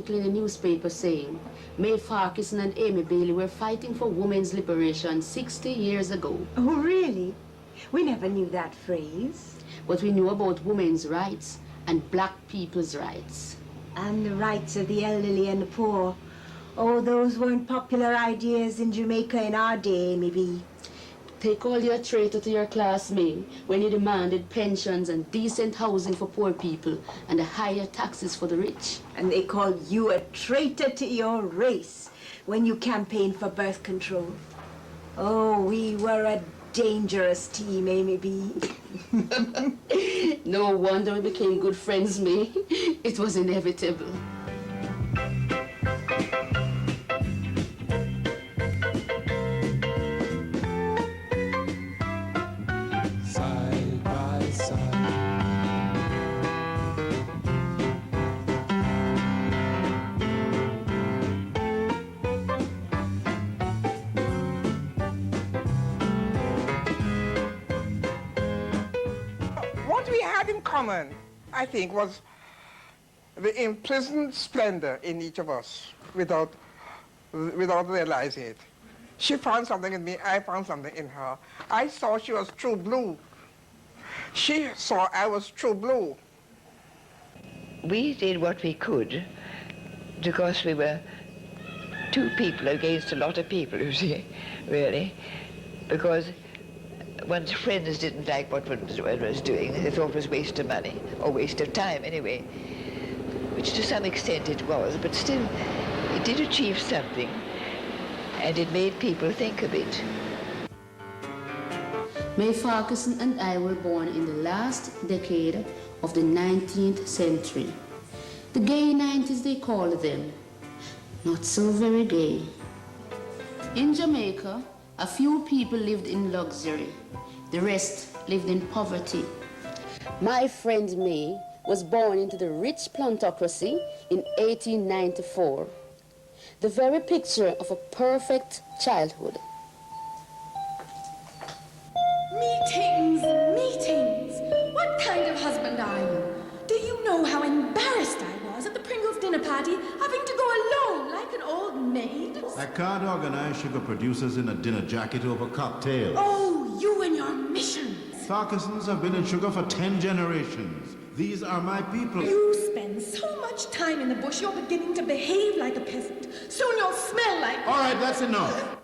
In the newspaper saying, May Farquharson and Amy Bailey were fighting for women's liberation 60 years ago. Oh, really? We never knew that phrase. But we knew about women's rights and black people's rights. And the rights of the elderly and the poor. Oh, those weren't popular ideas in Jamaica in our day, maybe. Take all your traitor to your class, May, when you demanded pensions and decent housing for poor people and higher taxes for the rich. And they called you a traitor to your race when you campaigned for birth control. Oh, we were a dangerous team, Amy B. No wonder we became good friends, May. It was inevitable. Side by side. What we had in common, I think, was the imprisoned splendor in each of us without realizing it. She found something in me, I found something in her. I saw she was true blue. She saw I was true blue. We did what we could because we were two people against a lot of people, you see, really. Because one's friends didn't like what one was doing. They thought it was waste of money, or waste of time anyway, which to some extent it was, but still it did achieve something, and it made people think a bit. May Farquharson and I were born in the last decade of the 19th century. The gay 90s, they call them. Not so very gay. In Jamaica, a few people lived in luxury. The rest lived in poverty. My friend May was born into the rich plutocracy in 1894. The very picture of a perfect childhood. Meetings, meetings. What kind of husband are you? Do you know how embarrassed I was at the Pringles dinner party, having to go alone like an old maid? I can't organize sugar producers in a dinner jacket over cocktails. Oh, you and your missions. Farquharsons have been in sugar for 10 generations. These are my people. You spend so much time in the bush, you're beginning to behave like a peasant. Soon you'll smell like... All right, that's enough.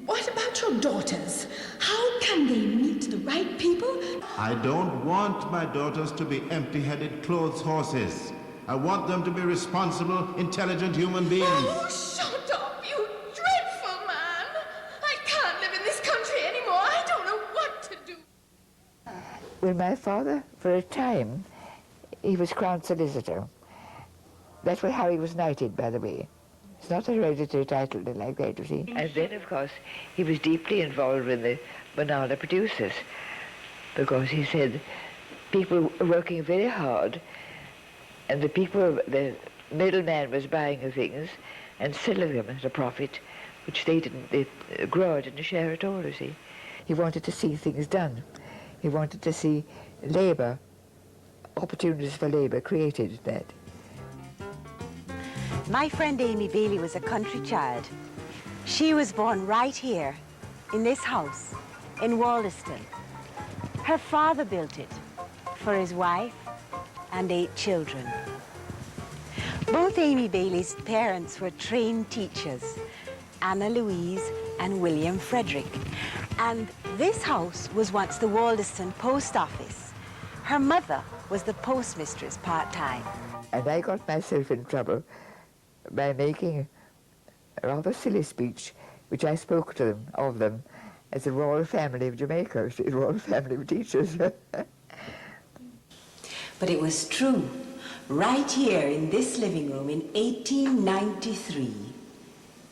What about your daughters? How can they meet the right people? I don't want my daughters to be empty-headed clothes horses. I want them to be responsible, intelligent human beings. Oh, shut up, you dreadful man! I can't live in this country anymore. I don't know what to do. Well, my father, for a time, he was Crown Solicitor. That's how he was knighted, by the way. It's not a hereditary title like that, you see. And then, of course, he was deeply involved with the banana producers because he said people were working very hard and the middleman was buying the things and selling them at a profit, which they grower didn't share at all, you see. He wanted to see things done. He wanted to see labor, opportunities for labor created that. My friend Amy Bailey was a country child. She was born right here, in this house, in Wallaston. Her father built it for his wife and 8 children. Both Amy Bailey's parents were trained teachers, Anna Louise and William Frederick. And this house was once the Wallaston post office. Her mother was the postmistress part-time. And I got myself in trouble by making a rather silly speech, which I spoke to them, of them, as the royal family of Jamaica, the royal family of teachers. But it was true. Right here in this living room in 1893,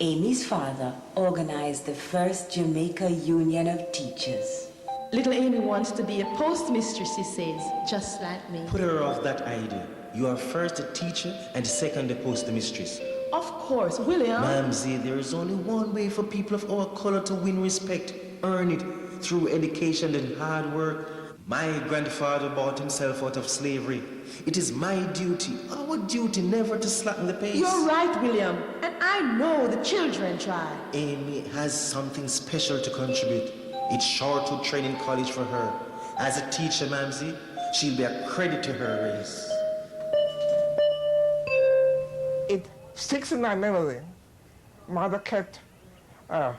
Amy's father organized the first Jamaica Union of Teachers. Little Amy wants to be a postmistress, she says, just like me. Put her off that idea. You are first a teacher and second a postmistress. Of course, William. Mamsie, there is only one way for people of our color to win respect. Earn it through education and hard work. My grandfather bought himself out of slavery. It is my duty, our duty, never to slacken the pace. You're right, William, and I know the children try. Amy has something special to contribute. It's short-term training college for her. As a teacher, Mamsie, she'll be a credit to her race. It sticks in my memory. Mother kept her,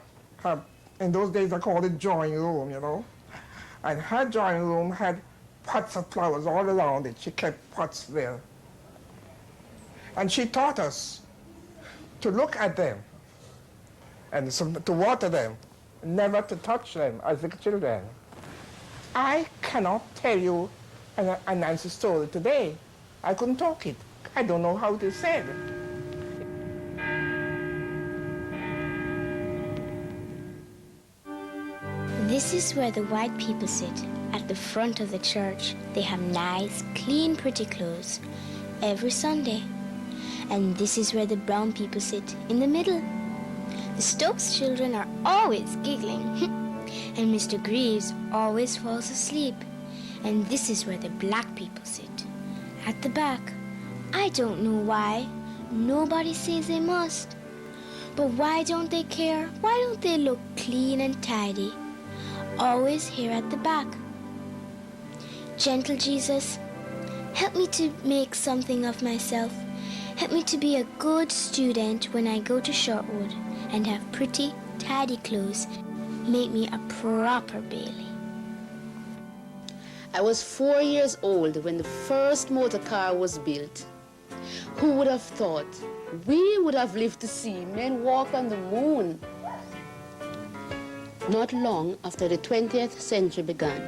in those days I called it drawing room, you know. And her drawing room had pots of flowers all around it. She kept pots there. And she taught us to look at them and to water them, never to touch them as the children. I cannot tell you a Nancy story today. I couldn't talk it. I don't know how it is said. This is where the white people sit, at the front of the church. They have nice, clean, pretty clothes every Sunday. And this is where the brown people sit, in the middle. The Stokes children are always giggling. And Mr. Greaves always falls asleep. And this is where the black people sit, at the back. I don't know why. Nobody says they must. But why don't they care? Why don't they look clean and tidy? Always here at the back. Gentle Jesus, help me to make something of myself. Help me to be a good student when I go to Shortwood and have pretty, tidy clothes. Make me a proper Bailey. I was 4 years old when the first motor car was built. Who would have thought we would have lived to see men walk on the moon? Not long after the 20th century began,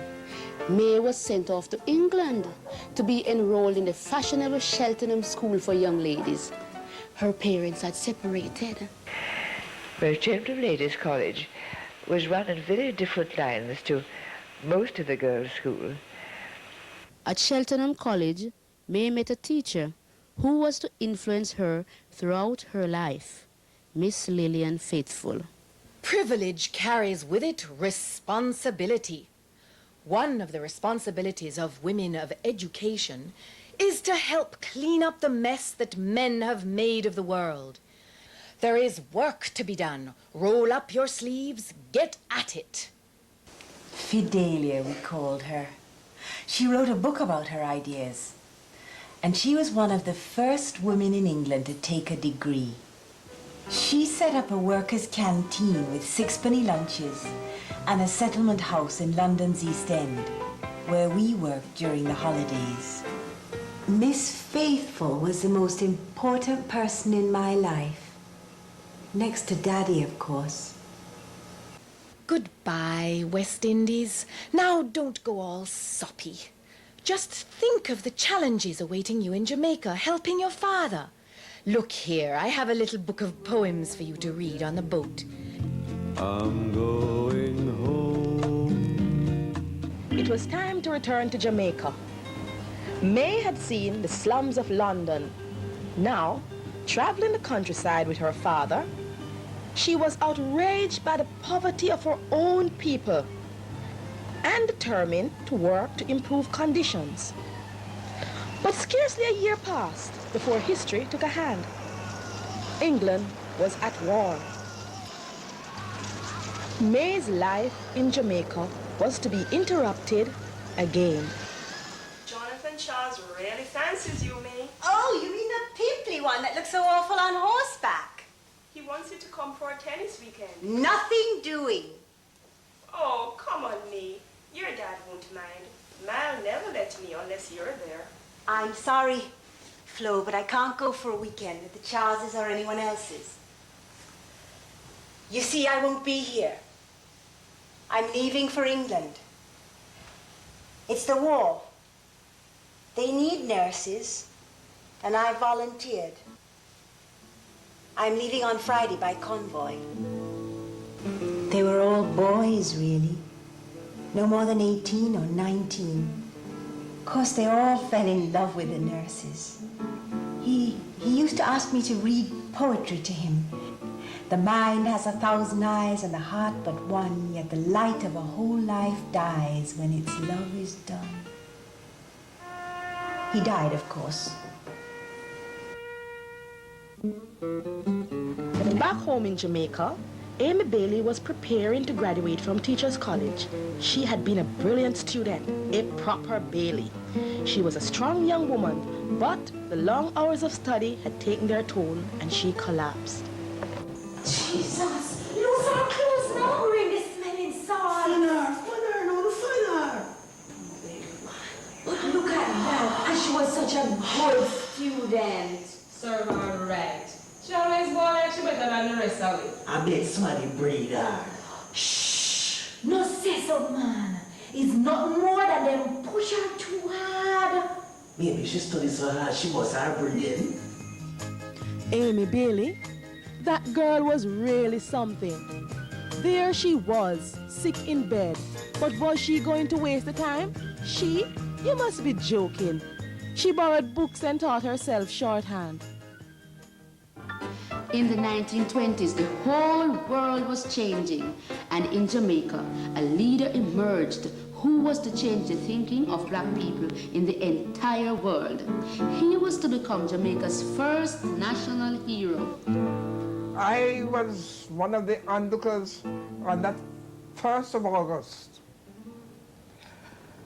May was sent off to England to be enrolled in the fashionable Cheltenham School for Young Ladies. Her parents had separated. But Cheltenham Ladies' College was run on very different lines to most of the girls' school. At Cheltenham College, May met a teacher who was to influence her throughout her life, Miss Lillian Faithfull. Privilege carries with it responsibility. One of the responsibilities of women of education is to help clean up the mess that men have made of the world. There is work to be done. Roll up your sleeves, get at it. Fidelia, we called her. She wrote a book about her ideas. And she was one of the first women in England to take a degree. She set up a workers' canteen with sixpenny lunches and a settlement house in London's East End, where we worked during the holidays. Miss Faithfull was the most important person in my life. Next to Daddy, of course. Goodbye, West Indies. Now don't go all soppy. Just think of the challenges awaiting you in Jamaica, helping your father. Look here, I have a little book of poems for you to read on the boat. I'm going home. It was time to return to Jamaica. May had seen the slums of London. Now, traveling the countryside with her father, she was outraged by the poverty of her own people and determined to work to improve conditions. But scarcely a year passed before history took a hand. England was at war. May's life in Jamaica was to be interrupted again. Jonathan Charles really fancies you, May. Oh, you mean the pimply one that looks so awful on horseback? He wants you to come for a tennis weekend. Nothing doing. Oh, come on, May. Your dad won't mind. Mal never lets me unless you're there. I'm sorry, Flo, but I can't go for a weekend with the Charleses or anyone else's. You see, I won't be here. I'm leaving for England. It's the war. They need nurses, and I volunteered. I'm leaving on Friday by convoy. They were all boys, really. No more than 18 or 19. Of course, they all fell in love with the nurses. He used to ask me to read poetry to him. The mind has 1,000 eyes and the heart but one, yet the light of a whole life dies when its love is done. He died, of course. Back home in Jamaica, Amy Bailey was preparing to graduate from Teachers College. She had been a brilliant student, a proper Bailey. She was a strong young woman, but the long hours of study had taken their toll and she collapsed. Jesus, lose our clothes now. We're in this smelling salt. Father, no, the father. But look at that. And she was such a good student. Serve her right. She always go like she better than the rest of it. I bet somebody breed her. Shh. No say so, man. It's not more than them push her too hard. Maybe she studied so hard she was her brilliant. Amy Bailey? That girl was really something. There she was, sick in bed. But was she going to waste the time? She? You must be joking. She borrowed books and taught herself shorthand. In the 1920s, the whole world was changing, and in Jamaica, a leader emerged who was to change the thinking of black people in the entire world. He was to become Jamaica's first national hero. I was one of the onlookers on that 1st of August,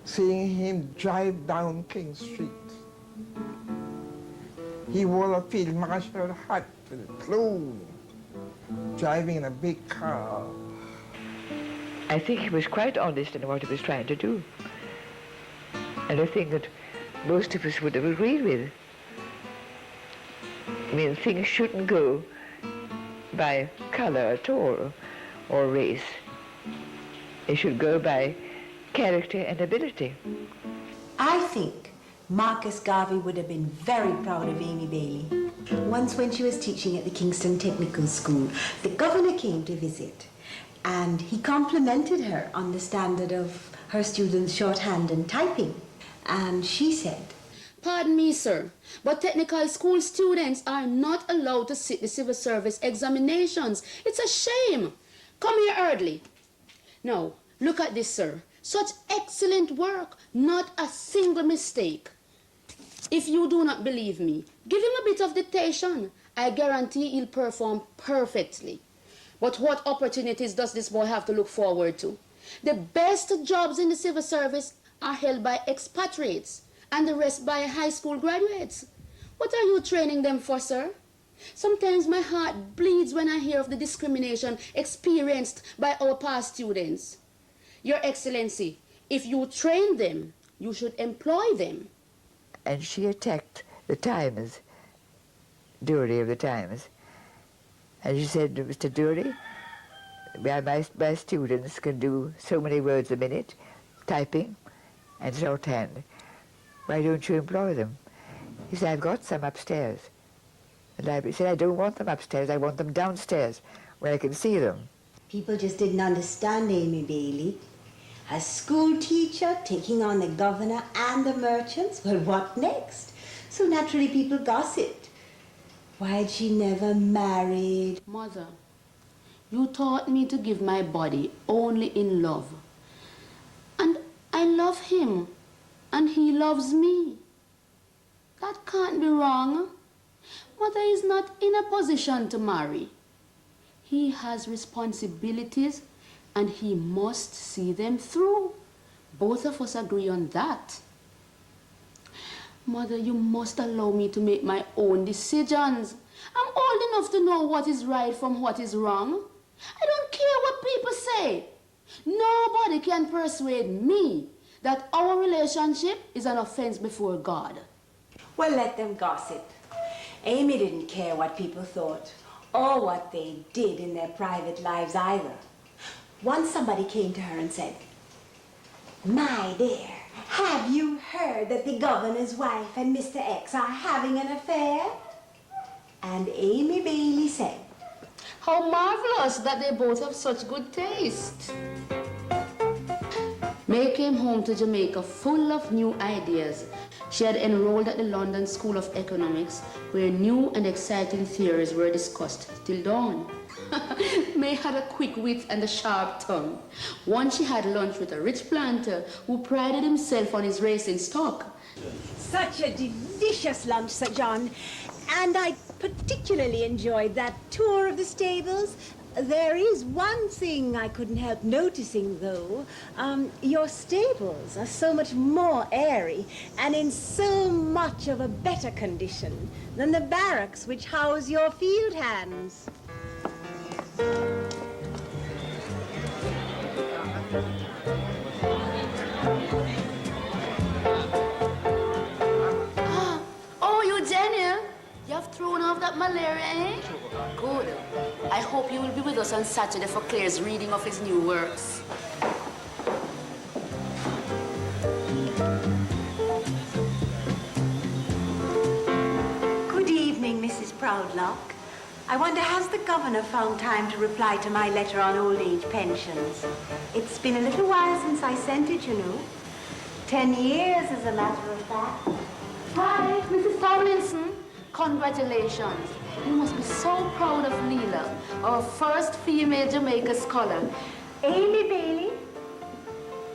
seeing him drive down King Street. He wore a field marshal hat with a plume, driving in a big car. I think he was quite honest in what he was trying to do. And I think that most of us would have agreed with. I mean, things shouldn't go by color at all, or race. They should go by character and ability. I think Marcus Garvey would have been very proud of Amy Bailey. Once when she was teaching at the Kingston Technical School, the governor came to visit and he complimented her on the standard of her students' shorthand and typing. And she said, "Pardon me, sir, but technical school students are not allowed to sit the civil service examinations. It's a shame. Come here early. Now, look at this, sir. Such excellent work, not a single mistake. If you do not believe me, give him a bit of dictation. I guarantee he'll perform perfectly. But what opportunities does this boy have to look forward to? The best jobs in the civil service are held by expatriates and the rest by high school graduates. What are you training them for, sir? Sometimes my heart bleeds when I hear of the discrimination experienced by our past students. Your Excellency, if you train them, you should employ them." And she attacked the Times, Dury of the Times. And she said, "Mr. Dury, my students can do so many words a minute, typing and shorthand. Why don't you employ them?" He said, "I've got some upstairs." The library said, "I don't want them upstairs, I want them downstairs, where I can see them." people just didn't understand Amy Bailey. A school teacher taking on the governor and the merchants. Well, what next? So naturally people gossiped. Why'd she never married? Mother, you taught me to give my body only in love. And I love him, and he loves me. That can't be wrong. Mother is not in a position to marry. He has responsibilities, and he must see them through. Both of us agree on that. Mother, you must allow me to make my own decisions. I'm old enough to know what is right from what is wrong. I don't care what people say. Nobody can persuade me that our relationship is an offense before God. Well, let them gossip. Amy didn't care what people thought or what they did in their private lives either. Once somebody came to her and said, "My dear, have you heard that the governor's wife and Mr. X are having an affair?" And Amy Bailey said, "How marvelous that they both have such good taste." May came home to Jamaica full of new ideas. She had enrolled at the London School of Economics, where new and exciting theories were discussed till dawn. May had a quick wit and a sharp tongue. Once she had lunch with a rich planter who prided himself on his racing stock. Such a delicious lunch, Sir John. And I particularly enjoyed that tour of the stables. There is one thing I couldn't help noticing, though. Your stables are so much more airy and in so much of a better condition than the barracks which house your field hands. Oh, Eugenia, you have thrown off that malaria, eh? Good. I hope you will be with us on Saturday for Claire's reading of his new works. Good evening, Mrs. Proudlock. I wonder, has the governor found time to reply to my letter on old age pensions? It's been a little while since I sent it, you know. 10 years, as a matter of fact. Hi, Mrs. Tomlinson. Congratulations. You must be so proud of Leela, our first female Jamaica scholar. Amy Bailey,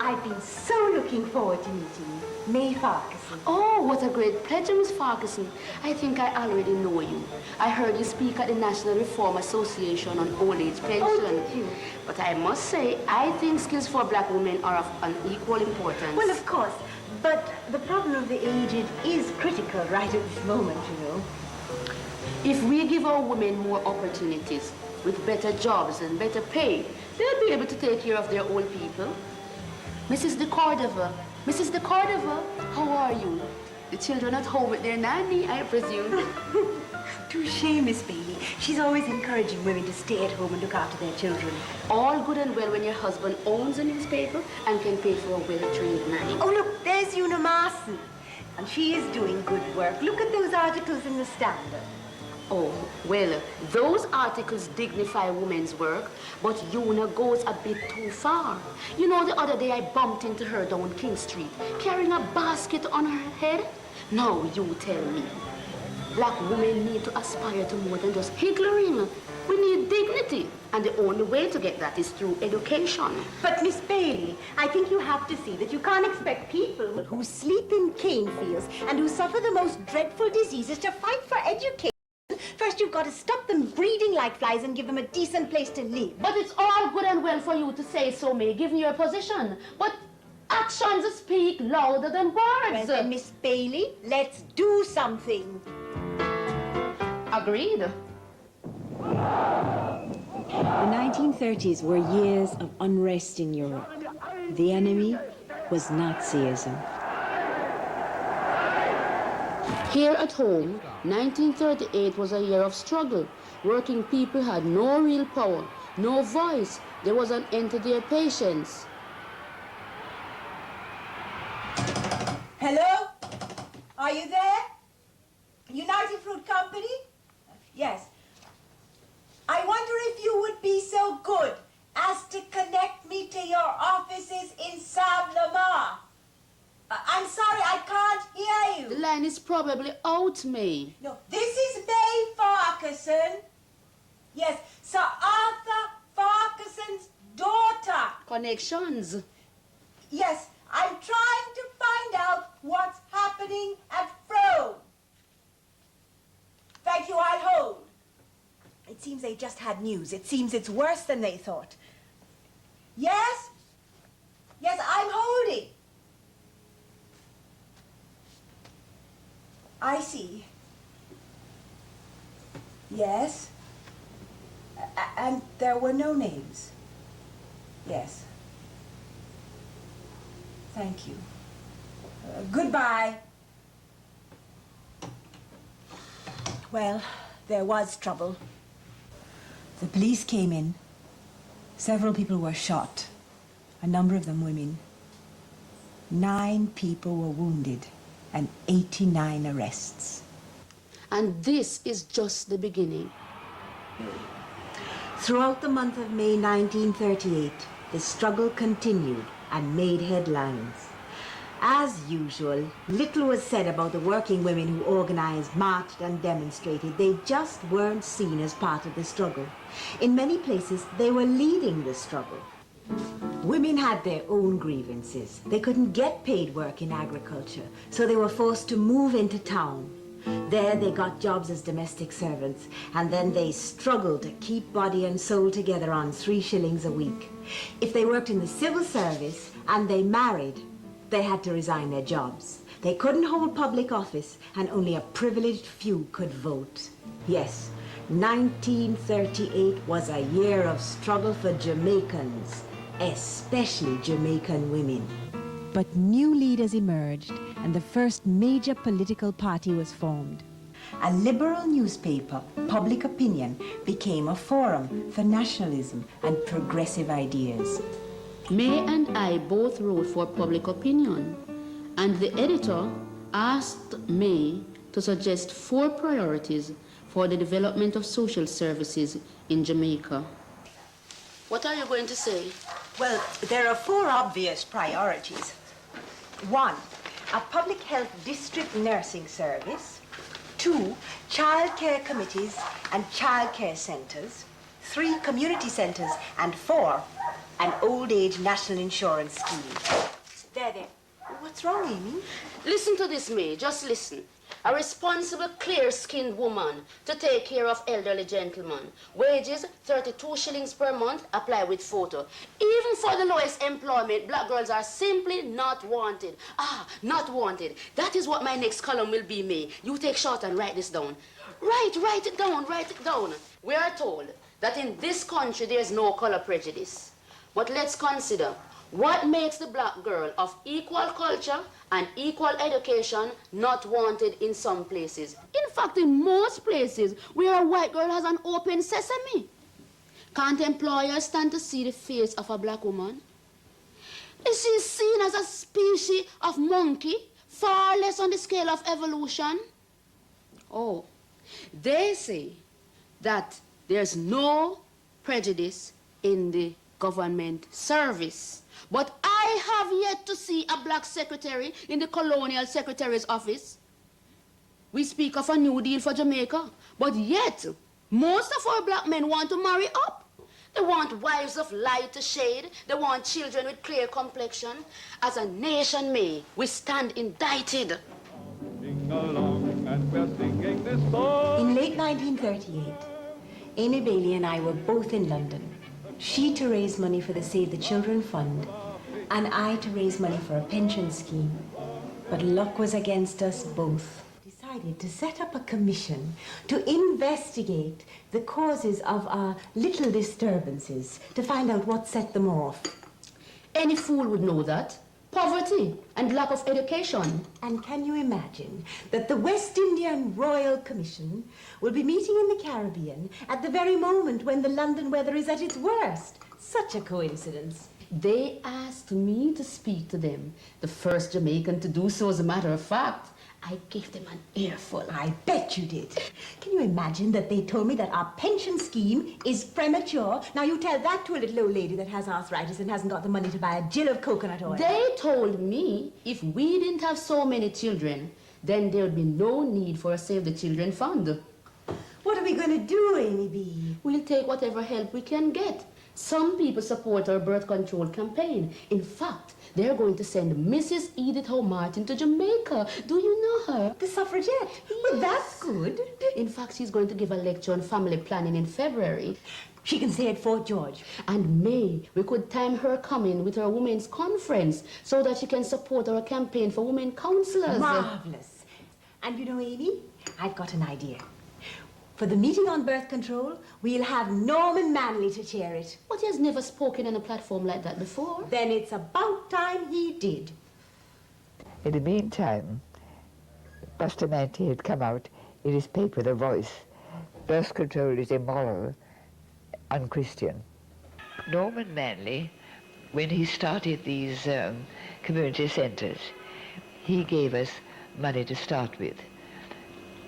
I've been so looking forward to meeting you. May Farquharson. Oh, what a great pleasure, Miss Farquharson. I think I already know you. I heard you speak at the National Reform Association on old age pension. Oh, did you? But I must say, I think skills for black women are of unequal importance. Well, of course. But the problem of the aged is critical right at this moment, you know. If we give our women more opportunities, with better jobs and better pay, they'll be able to take care of their old people. Mrs. de Cordova, how are you? The children at home with their nanny, I presume. Touché, Miss Bailey. She's always encouraging women to stay at home and look after their children. All good and well when your husband owns a newspaper and can pay for a well-trained nanny. Oh, look, there's Una Marson. And she is doing good work. Look at those articles in the Standard. Oh, well, those articles dignify women's work, but Una goes a bit too far. You know, the other day I bumped into her down King Street, carrying a basket on her head. Now, you tell me. Black women need to aspire to more than just higgling. We need dignity, and the only way to get that is through education. But, Miss Bailey, I think you have to see that you can't expect people who sleep in cane fields and who suffer the most dreadful diseases to fight for education. First, you've got to stop them breeding like flies and give them a decent place to live. But it's all good and well for you to say so, May, given your position. But actions speak louder than words. Well, then, Miss Bailey, let's do something. Agreed. The 1930s were years of unrest in Europe. The enemy was Nazism. Here at home, 1938 was a year of struggle. Working people had no real power, no voice. There was an end to their patience. Hello? Are you there? United Fruit Company? Yes. I wonder if you would be so good as to connect me to your offices in Saint-Lamar. I'm sorry, I can't hear you. The line is probably out, May. No, this is May Farquharson. Yes, Sir Arthur Farquharson's daughter. Connections. Yes, I'm trying to find out what's happening at Frome. Thank you, I'll hold. It seems they just had news. It seems it's worse than they thought. Yes? Yes, I'm holding. I see. Yes. And there were no names. Yes. Thank you. Goodbye. Well, there was trouble. The police came in. Several people were shot. A number of them women. 9 people were wounded and 89 arrests. And this is just the beginning. Throughout the month of May 1938, the struggle continued and made headlines. As usual, little was said about the working women who organized, marched and demonstrated. They just weren't seen as part of the struggle. In many places, they were leading the struggle. Women had their own grievances. They couldn't get paid work in agriculture, so they were forced to move into town. There they got jobs as domestic servants, and then they struggled to keep body and soul together on 3 shillings a week. If they worked in the civil service and they married, they had to resign their jobs. They couldn't hold public office, and only a privileged few could vote. Yes, 1938 was a year of struggle for Jamaicans, especially Jamaican women. But new leaders emerged, and the first major political party was formed. A liberal newspaper, Public Opinion, became a forum for nationalism and progressive ideas. May and I both wrote for Public Opinion, and the editor asked May to suggest 4 priorities for the development of social services in Jamaica. What are you going to say? Well, there are 4 obvious priorities. 1, a public health district nursing service. 2, child care committees and child care centers. 3, community centers. And 4, an old age national insurance scheme. There. What's wrong, Amy? Listen to this, May. Just listen. A responsible, clear-skinned woman to take care of elderly gentlemen. Wages, 32 shillings per month, apply with photo. Even for the lowest employment, black girls are simply not wanted. Not wanted. That is what my next column will be, May. You take short and write this down. Write it down. We are told that in this country there's no color prejudice. But let's consider what makes the black girl of equal culture and equal education not wanted in some places. In fact, in most places where a white girl has an open sesame. Can't employers stand to see the face of a black woman? Is she seen as a species of monkey, far less on the scale of evolution? Oh, they say that there's no prejudice in the government service. But I have yet to see a black secretary in the colonial secretary's office. We speak of a new deal for Jamaica, but yet most of our black men want to marry up. They want wives of light to shade. They want children with clear complexion. As a nation, May, we stand indicted. Sing along and we're singing this song. In late 1938, Amy Bailey and I were both in London. She to raise money for the Save the Children Fund, and I to raise money for a pension scheme. But luck was against us both. Decided to set up a commission to investigate the causes of our little disturbances, to find out what set them off. Any fool would know that. Poverty and lack of education. And can you imagine that the West Indian Royal Commission will be meeting in the Caribbean at the very moment when the London weather is at its worst? Such a coincidence. They asked me to speak to them. The first Jamaican to do so, as a matter of fact. I gave them an earful. I bet you did. Can you imagine that they told me that our pension scheme is premature? Now you tell that to a little old lady that has arthritis and hasn't got the money to buy a gill of coconut oil. They told me if we didn't have so many children, then there would be no need for a Save the Children Fund. What are we going to do, Amy B? We'll take whatever help we can get. Some people support our birth control campaign. In fact, they're going to send Mrs. Edith Howe Martin to Jamaica. Do you know her? The suffragette? Yes. Well, that's good. In fact, she's going to give a lecture on family planning in February. She can stay at Fort George. And May, we could time her coming with our women's conference so that she can support our campaign for women councillors. Marvelous. And you know, Amy, I've got an idea. For the meeting on birth control, we'll have Norman Manley to chair it. But he has never spoken on a platform like that before. Then it's about time he did. In the meantime, Bustamante had come out in his paper, The Voice. Birth control is immoral, unchristian. Norman Manley, when he started these community centres, he gave us money to start with,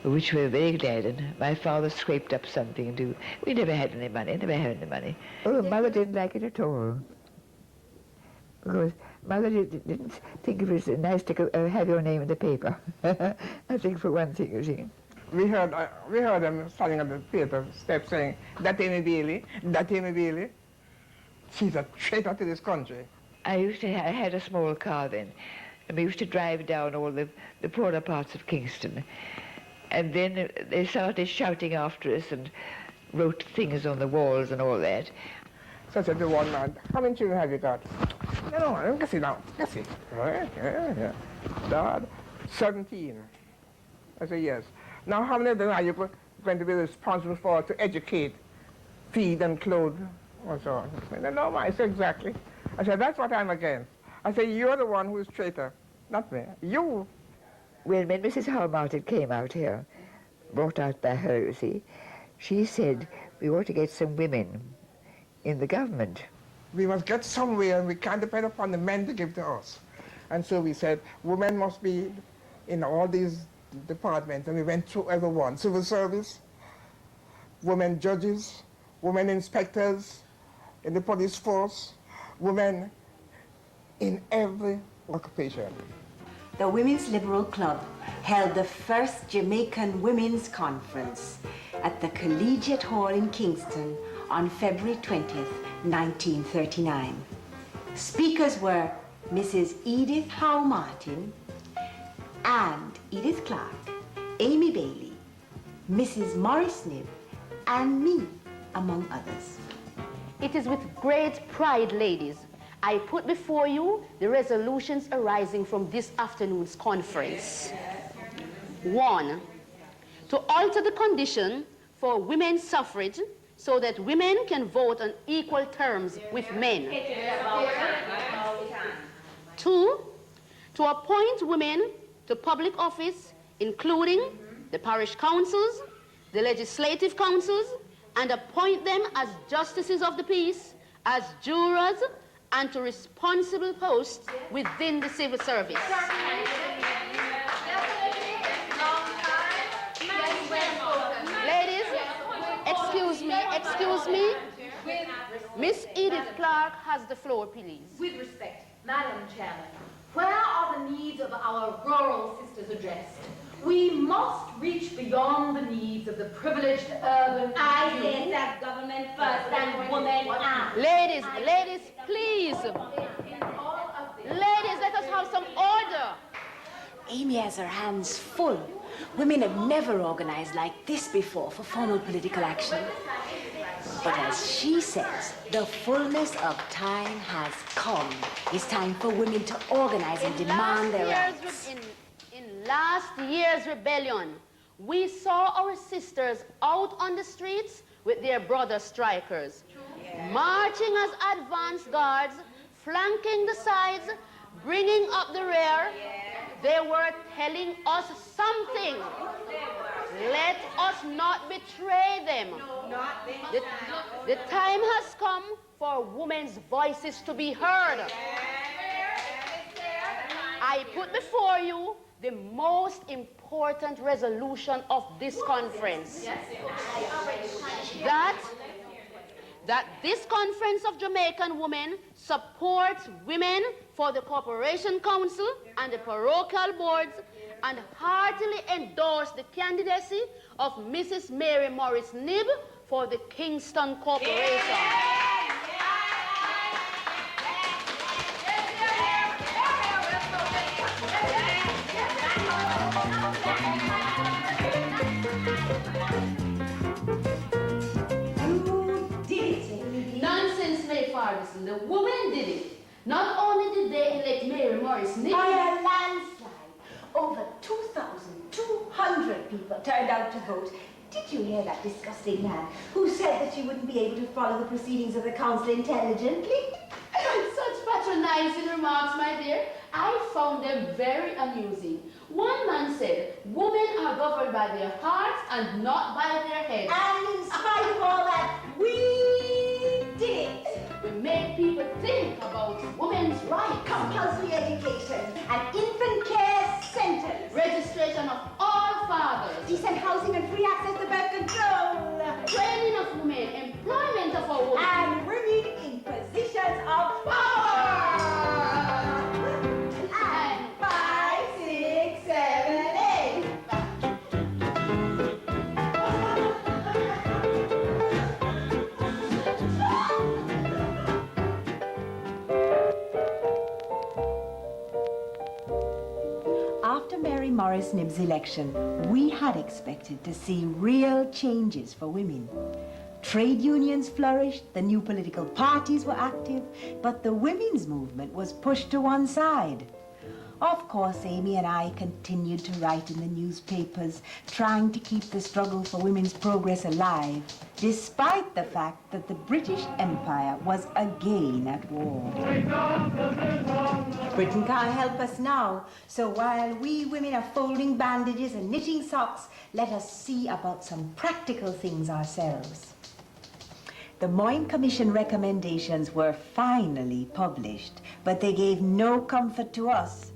which we were very glad, and my father scraped up something to... We never had any money. Oh, Mother didn't like it at all. Because Mother didn't think it was nice to have your name in the paper. I think for one thing, you see. We heard them standing on the theater steps saying, that Amy Bailey, that Amy Bailey. She's a traitor to this country. I had a small car then, and we used to drive down all the poorer parts of Kingston. And then they started shouting after us and wrote things on the walls and all that. So I said to one man, how many children have you got? No, I don't see now. Let's see. Right, yeah. Dad, 17. I said, yes. Now, how many of them are you going to be responsible for to educate, feed, and clothe, and so on? I said, no, I said, exactly. I said, that's what I'm against. I said, you're the one who's traitor, not me. You. When Mrs. Howe Martin came out here, brought out by her, you see, she said, we ought to get some women in the government. We must get somewhere, and we can't depend upon the men to give to us. And so we said, women must be in all these departments, and we went through every one. Civil service, women judges, women inspectors in the police force, women in every occupation. The Women's Liberal Club held the first Jamaican Women's Conference at the Collegiate Hall in Kingston on February 20th, 1939. Speakers were Mrs. Edith Howe Martin and Edith Clark, Amy Bailey, Mrs. Morris Nib, and me, among others. It is with great pride, ladies, I put before you the resolutions arising from this afternoon's conference. 1, to alter the condition for women's suffrage so that women can vote on equal terms with men. 2, to appoint women to public office, including the parish councils, the legislative councils, and appoint them as justices of the peace, as jurors, and to responsible posts within the civil service. Ladies, excuse me. Miss Edith Clark has the floor, please. With respect, Madam Chairman, where are the needs of our rural sisters addressed? We must reach beyond the needs of the privileged urban... I say that government first and women after. Ladies, please. Ladies, let us have some order. Amy has her hands full. Women have never organized like this before for formal political action. But as she says, the fullness of time has come. It's time for women to organize and demand their rights. In last year's rebellion, we saw our sisters out on the streets with their brother strikers, marching as advance guards, flanking the sides, bringing up the rear. They were telling us something. Let us not betray them. The time has come for women's voices to be heard. I put before you the most important resolution of this conference. That this conference of Jamaican women supports women for the Corporation Council and the parochial boards, and heartily endorse the candidacy of Mrs. Mary Morris Nib for the Kingston Corporation. Nonsense, May Farquharson. The women did it. Not only did they elect Mary Morris Nib, by a landslide, over 2,200 people turned out to vote. Did you hear that disgusting man who said that you wouldn't be able to follow the proceedings of the council intelligently? Such patronizing remarks, my dear. I found them very amusing. One man said, women are governed by their hearts and not by their heads. And in spite of all that, we did it. We made people think about women's rights. Compulsory education, an infant care centers, registration of all fathers, decent housing and free access to birth control, training of women, employment of our women, and women in positions of power. Morris Nibbs' election, we had expected to see real changes for women. Trade unions flourished, the new political parties were active, but the women's movement was pushed to one side. Of course, Amy and I continued to write in the newspapers, trying to keep the struggle for women's progress alive, despite the fact that the British Empire was again at war. Britain can't help us now, so while we women are folding bandages and knitting socks, let us see about some practical things ourselves. The Moyne Commission recommendations were finally published, but they gave no comfort to us.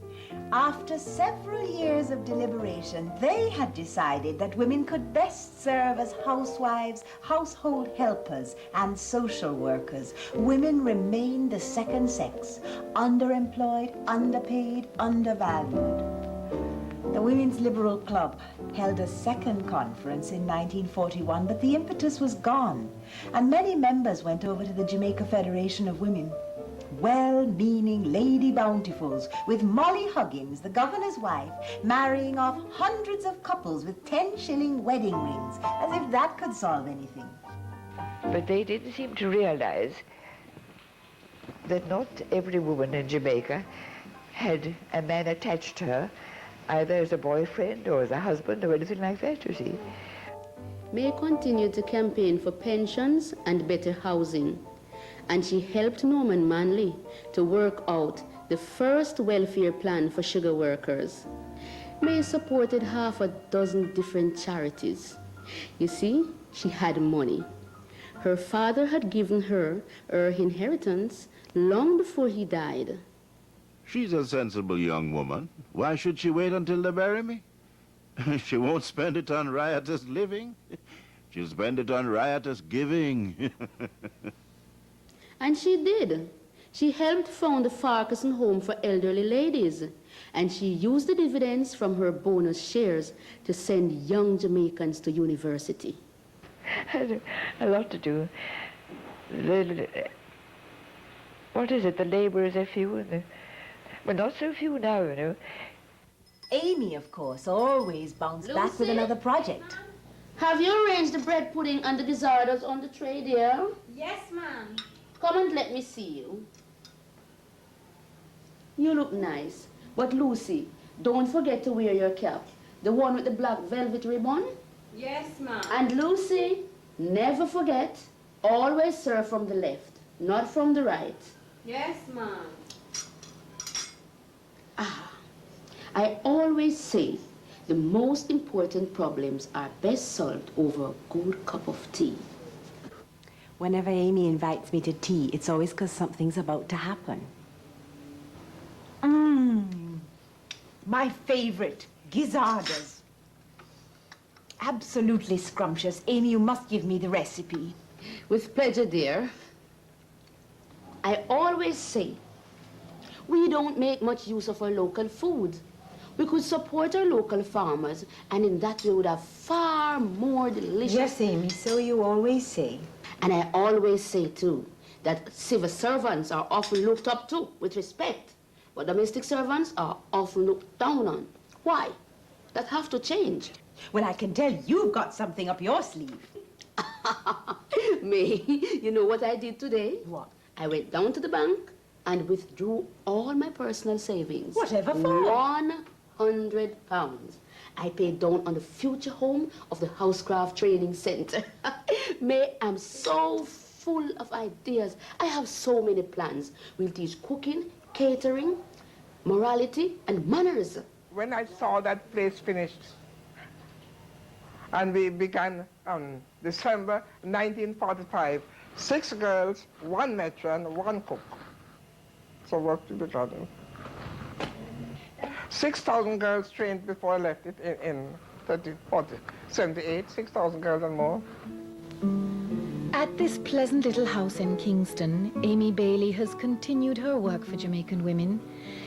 After several years of deliberation, they had decided that women could best serve as housewives, household helpers, and social workers. Women remained the second sex, underemployed, underpaid, undervalued. The Women's Liberal Club held a second conference in 1941, but the impetus was gone, and many members went over to the Jamaica Federation of Women. Well-meaning Lady Bountifuls, with Molly Huggins, the governor's wife, marrying off hundreds of couples with 10-shilling wedding rings, as if that could solve anything. But they didn't seem to realize that not every woman in Jamaica had a man attached to her, either as a boyfriend or as a husband or anything like that, you see. May continued to campaign for pensions and better housing, and she helped Norman Manley to work out the first welfare plan for sugar workers. May supported half a dozen different charities. You see, she had money. Her father had given her inheritance long before he died. She's a sensible young woman. Why should she wait until they bury me? She won't spend it on riotous living. She'll spend it on riotous giving. And she did. She helped found the Farquharson home for elderly ladies, and she used the dividends from her bonus shares to send young Jamaicans to university. Had a lot to do. What is it? The labourers are few, well, not so few now, you know. Amy, of course, always bounced back with another project. Have you arranged the bread pudding and the desserts on the tray, dear? Yes, ma'am. Come and let me see you. You look nice. But Lucy, don't forget to wear your cap. The one with the black velvet ribbon. Yes, ma'am. And Lucy, never forget, always serve from the left, not from the right. Yes, ma'am. I always say the most important problems are best solved over a good cup of tea. Whenever Amy invites me to tea, it's always because something's about to happen. My favorite, gizzardas. Absolutely scrumptious. Amy, you must give me the recipe. With pleasure, dear. I always say, we don't make much use of our local food. We could support our local farmers, and in that we would have far more delicious... Yes, Amy, so you always say. And I always say, too, that civil servants are often looked up to with respect, but domestic servants are often looked down on. Why? That have to change. Well, I can tell you've got something up your sleeve. May, you know what I did today? What? I went down to the bank and withdrew all my personal savings. Whatever for? £100. I paid down on the future home of the Housecraft Training Center. May, I'm so full of ideas. I have so many plans. We'll teach cooking, catering, morality, and manners. When I saw that place finished, and we began on December 1945, 6 girls, 1 matron, 1 cook. So what to be done? 6,000 girls trained before I left it in 78, 6,000 girls and more. At this pleasant little house in Kingston, Amy Bailey has continued her work for Jamaican women.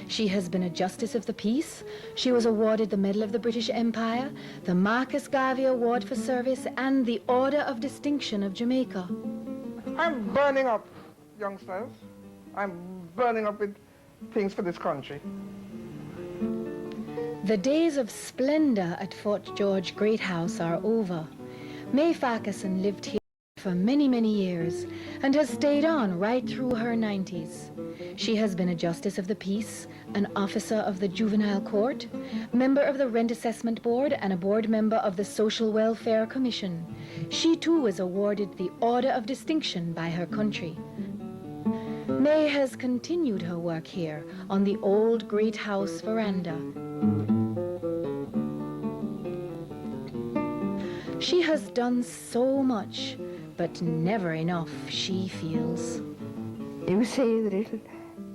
She has been a Justice of the Peace. She was awarded the Medal of the British Empire, the Marcus Garvey Award for Service, and the Order of Distinction of Jamaica. I'm burning up, youngsters. I'm burning up with things for this country. The days of splendor at Fort George Great House are over. May Farquharson lived here for many, many years and has stayed on right through her 90s. She has been a justice of the peace, an officer of the juvenile court, member of the rent assessment board, and a board member of the Social Welfare Commission. She too was awarded the Order of Distinction by her country. May has continued her work here on the old Great House veranda. She has done so much, but never enough, she feels. You say the little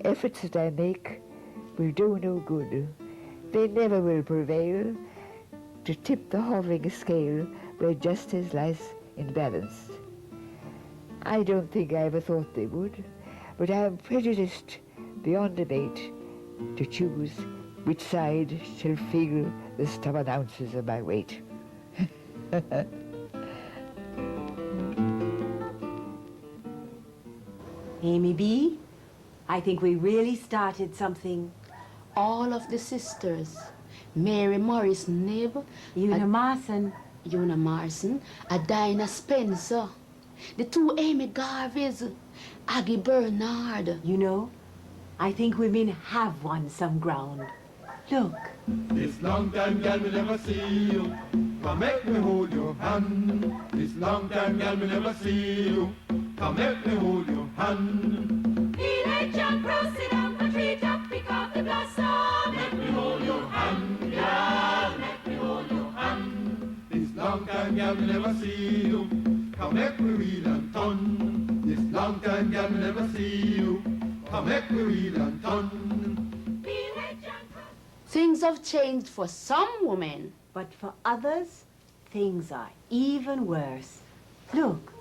efforts that I make will do no good. They never will prevail to tip the hovering scale where justice lies imbalanced. I don't think I ever thought they would, but I am prejudiced beyond debate to choose which side shall feel the stubborn ounces of my weight. Amy B., I think we really started something. All of the sisters, Mary Morris Nib, Una Marson, Dinah Spencer, the two Amy Garveys, Aggie Bernard. You know, I think women have won some ground. Look. This long time, girl, me never see you. Come make me hold your hand. This long time, girl, me never see you. Come make me hold your hand. Election, proceed on the treetop, pick off the blossom. Make me hold your hand, girl. Make me hold your hand. This long time, girl, me never see you. Come make me wheel and turn. This long time, girl, me never see you. Come make me wheel and turn. Things have changed for some women. But for others, things are even worse. Look.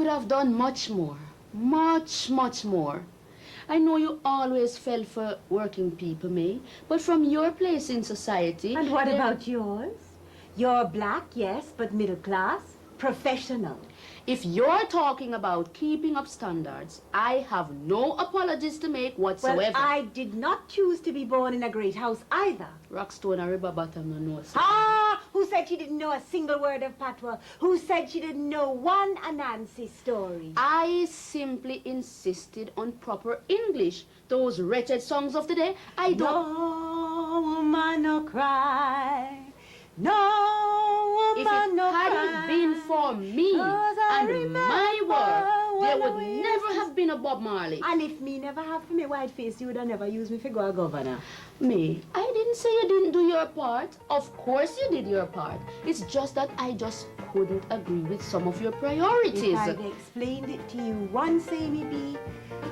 Have done much more, much more. I know you always fell for working people, May, but from your place in society... And what about yours? You're black, yes, but middle class, professional. If you're talking about keeping up standards, I have no apologies to make whatsoever. Well, I did not choose to be born in a great house either. Rockstone and River Bottom, no know. Ah! Who said she didn't know a single word of patois? Who said she didn't know one Anansi story? I simply insisted on proper English. Those wretched songs of the day, I don't... No woman no cry. No woman no cry. If it hadn't been for me and my work, there would never have been a Bob Marley. And if me never have for me white face, you would have never used me for go a governor. Me, I didn't say you didn't do your part. Of course you did your part. It's just that I just couldn't agree with some of your priorities. If I've explained it to you once, Amy B.,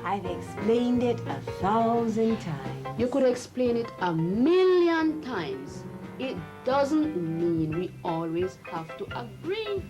I've explained it 1,000 times. You could explain it 1,000,000 times. It doesn't mean we always have to agree.